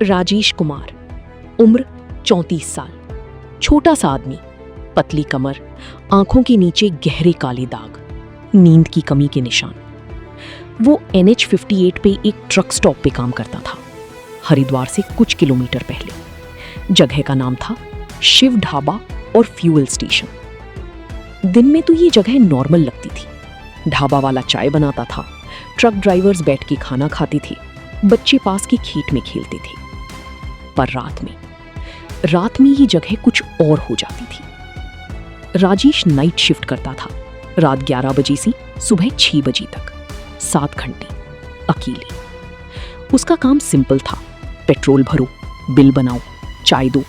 राजेश कुमार, उम्र 34 साल, छोटा सा आदमी, पतली कमर, आंखों के नीचे गहरे काले दाग, नींद की कमी के निशान। वो NH58 पे एक ट्रक स्टॉप पे काम करता था, हरिद्वार से कुछ किलोमीटर पहले। जगह का नाम था शिव ढाबा और फ्यूल स्टेशन। दिन में तो ये जगह नॉर्मल लगती थी। ढाबा वाला चाय बनाता था, ट्रक ड्राइवर्स बैठ के खाना खाते थे, बच्चे पास के खेत में खेलते थे। पर रात में ये जगह कुछ और हो जाती थी। राजेश नाइट शिफ्ट करता था, रात 11 बजे से सुबह 6 बजे तक, 7 घंटे अकेले। उसका काम सिंपल था, पेट्रोल भरो, बिल बनाओ, चाय दो,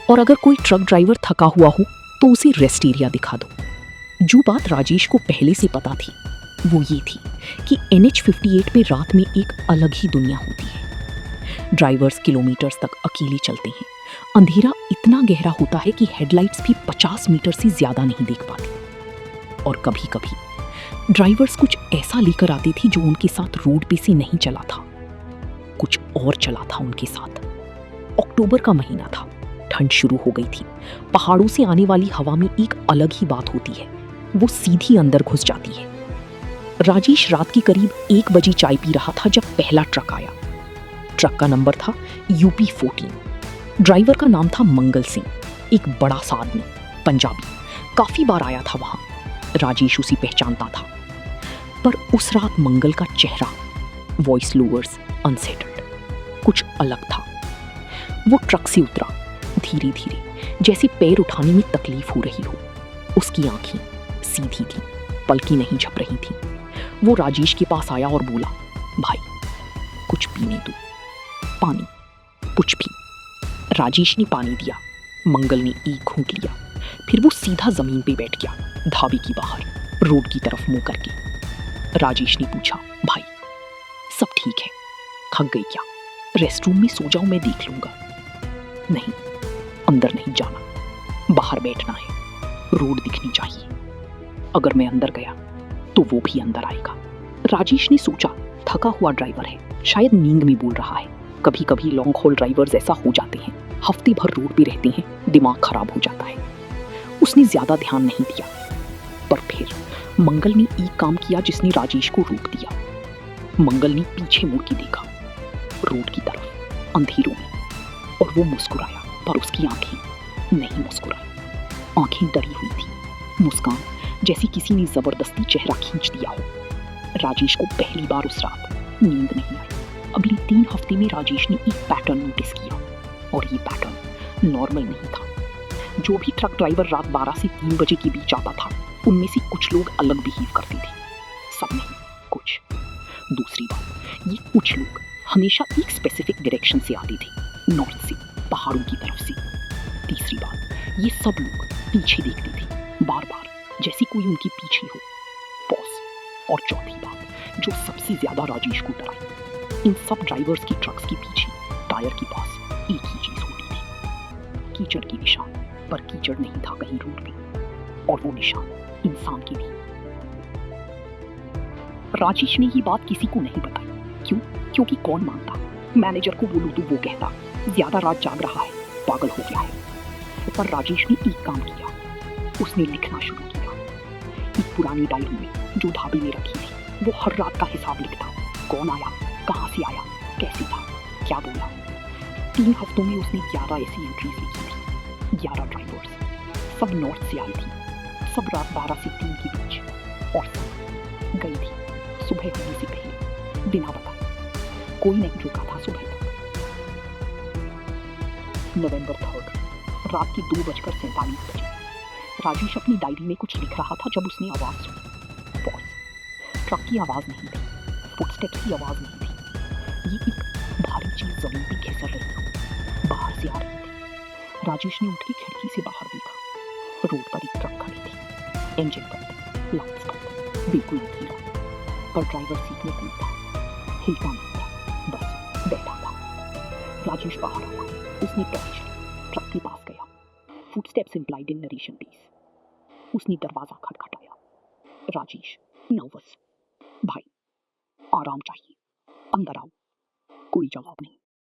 और अगर कोई ट्रक ड्राइवर थका हुआ हो तो उसे रेस्ट एरिया दिखा दो। जो बात राजेश को पहले से पता थी वो ये थी कि NH58 पे रात में एक अलग ही दुनिया होती है। ड्राइवर्स किलोमीटर्स तक अकेले चलते हैं। अंधेरा इतना गहरा होता है कि हेडलाइट्स भी 50 मीटर से ज्यादा नहीं देख पाती। और कभी कभी ड्राइवर्स कुछ ऐसा लेकर आते थे जो उनके साथ रोड पे से नहीं चला था, कुछ और चला था उनके साथ। अक्टूबर का महीना था, ठंड शुरू हो गई थी। पहाड़ों से आने वाली हवा में एक अलग ही बात होती है, वो सीधी अंदर घुस जाती है। राजेश रात के करीब 1 बजे चाय पी रहा था जब पहला ट्रक आया। ट्रक का नंबर था UP14। ड्राइवर का नाम था मंगल सिंह, एक बड़ा सा आदमी, पंजाबी, काफी बार आया था वहां। राजेश उसे पहचानता था, पर उस रात मंगल का चेहरा, वॉइस लोअर्स, अनसेटल्ड, कुछ अलग था। वो ट्रक से उतरा, धीरे धीरे, जैसे पैर उठाने में तकलीफ हो रही हो। उसकी आंखें सीधी थी, पलकी नहीं झप रही थी। वो राजेश के पास आया और बोला, भाई कुछ पीने दो, पानी, कुछ भी। राजेश ने पानी दिया। मंगल ने एक घूंट लिया, फिर वो सीधा जमीन पे बैठ गया, ढाबे की बाहर, रोड की तरफ मुंह करके। राजेश ने पूछा, भाई सब ठीक है? थक गई क्या? रेस्टरूम में सो जाओ, मैं देख लूंगा। नहीं, अंदर नहीं जाना, बाहर बैठना है, रोड दिखनी चाहिए। अगर मैं अंदर गया तो वो भी अंदर आएगा। राजेश ने सोचा, थका हुआ ड्राइवर है, शायद नींद में बोल रहा है। कभी कभी लॉन्ग हॉल ड्राइवर्स ऐसा हो जाते हैं, हफ्ते भर रोड पे रहते हैं, दिमाग खराब हो जाता है। उसने ज्यादा ध्यान नहीं दिया, पर फिर मंगल ने एक काम किया जिसने राजेश को रोक दिया। मंगल ने पीछे मुड़ के देखा, रोड की तरफ, अंधेरों में, और वो मुस्कुराया, पर उसकी आंखें नहीं मुस्कुराई। आंखें डरी हुई थी, मुस्कान जैसे किसी ने जबरदस्ती चेहरा खींच दिया हो। राजेश को पहली बार उस रात नींद नहीं आई। अगले 3 हफ्ते में राजेश ने एक पैटर्न नोटिस किया, और ये पैटर्न नॉर्मल नहीं था। जो भी ट्रक ड्राइवर रात 12 से 3 बजे के बीच आता था, उनमें से कुछ लोग अलग बिहेव करते थे, सब नहीं, कुछ। दूसरी बात, ये कुछ लोग हमेशा एक स्पेसिफिक डायरेक्शन से आते थे, नॉर्थ से, पहाड़ों की तरफ से। तीसरी बात, ये सब लोग पीछे देखते थे, बार बार, जैसे कोई उनके पीछे हो। पॉज। और चौथी बात, जो सबसे ज्यादा राजेश को डराई, इन सब ड्राइवर्स की ट्रक्स के पीछे, टायर के पास एक ही चीज होती थी, कीचड़ के निशान। पर कीचड़ नहीं था कहीं रोड पे, और वो निशान इंसान के थे। राजेश ने ये बात किसी को नहीं बताई। क्यों? क्योंकि कौन मानता? मैनेजर को बोलूं तो वो कहता, ज्यादा रात जाग रहा है, पागल हो गया है। पर राजेश ने एक काम किया, उसने लिखना शुरू किया। एक पुरानी डायरी में जो ढाबे में रखी थी, वो हर रात का हिसाब लिखता। कौन आया, कहां से आया, कैसे था, क्या बोला। 3 हफ्तों में उसने 11 ऐसी एंट्रीज लिखी थी। 11 ड्राइवर्स, सब नॉर्थ से आई थी, सब रात 12 से 3 के बीच, और सब गई थी सुबह होने से पहले, बिना बताए। कोई नहीं रुका था सुबह तक। नवंबर 3, रात के 2:47 बजे राजेश अपनी डायरी में कुछ लिख रहा था जब उसने आवाज सुनी। पॉज। ट्रक की आवाज नहीं थी, फुटस्टेप्स की आवाज नहीं थी। ये एक भारी चीज जमीन पे खिसक रही हो, बाहर से आ रही थी। राजेश ने उठ के खिड़की से बाहर देखा। रोड पर एक ट्रक खड़ी थी, इंजन बंद, लाइट्स बंद, बिल्कुल अंधेरा, पर ड्राइवर सीट में कोई था, हिलता नहीं था, बस बैठा था। राजेश बाहर आया, उसने टॉर्च ली, ट्रक के पास गया। Footsteps implied in narration piece. उसने दरवाजा खटखटाया। राजेश नर्वस, भाई आराम चाहिए, अंदर आओ। कोई जवाब नहीं।